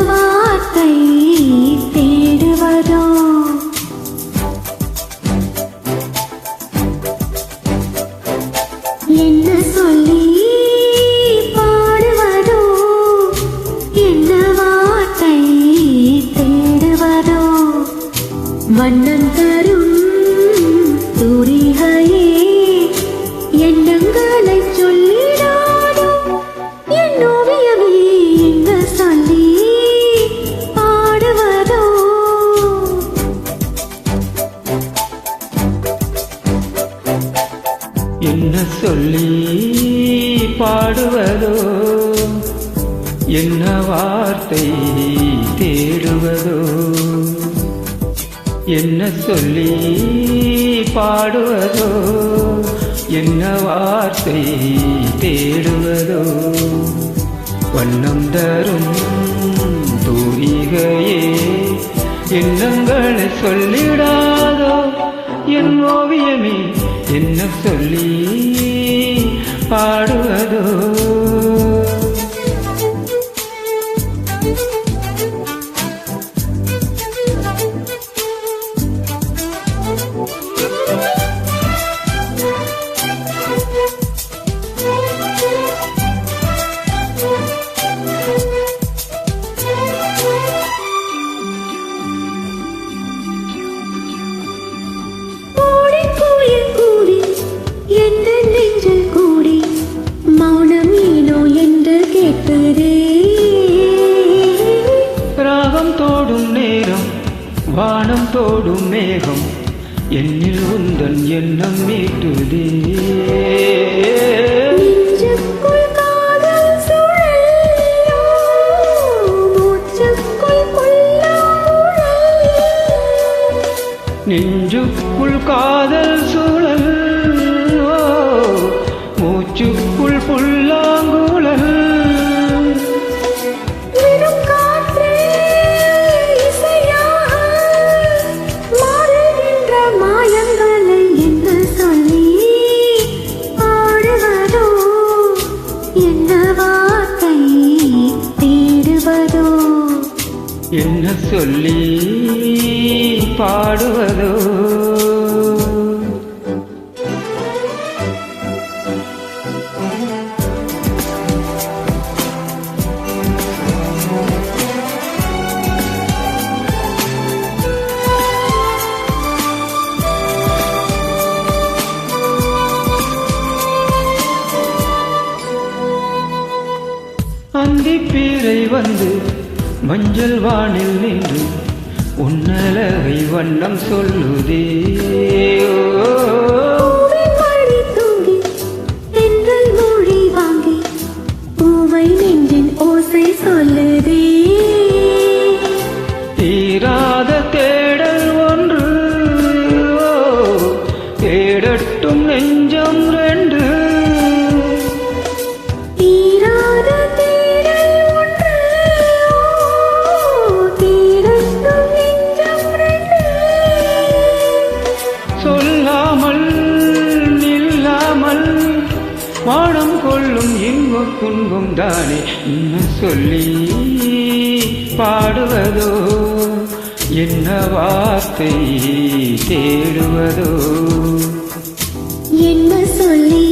வார்த்தை தேடுவதோ என்ன சொல்லி பாடுவதோ என்ன வார்த்தை தேடுவதோ வண்ணம் தரும் தூரிகையே எண்ணங்களை சொல்லிடாதோ என் ஓவியமே என்ன சொல்லி பாடுவதோ என்ன சொல்லி பாடுவதோ என்ன வார்த்தை தேடுவதோ என்ன சொல்லி பாடுவதோ என்ன வார்த்தை தேடுவதோ வண்ணம் தரும் தூரிகையே எண்ணங்களை சொல்லிடாதோ என் ஓவியமே என்ன சொல்லி பாடுவதோ ராகம் தோடும் நேரம் வானம் தோடும் மேகம் என்னில் உந்தன் எண்ணம் மீட்டுதே நெஞ்சுக்குள் காதல் சுழல் மூச்சுக்குள் புல்லாங்குழல் என்ன சொல்லி பாடுவதோ அந்திப்பீரை வந்து மஞ்சள் வானில் நின்று உன்னழகை வண்ணம் சொல்லுதே மொழி வாங்கி பூவை நெஞ்சின் ஓசை சொல்லுதே தீராத தேடல் ஒன்று தேடட்டும் நெஞ்சம் ரெண்டு மானம் கொள்ளும் இன்பம் துன்பம் தானே என்ன சொல்லி பாடுவதோ என்ன வார்த்தை தேடுவதோ என்ன சொல்லி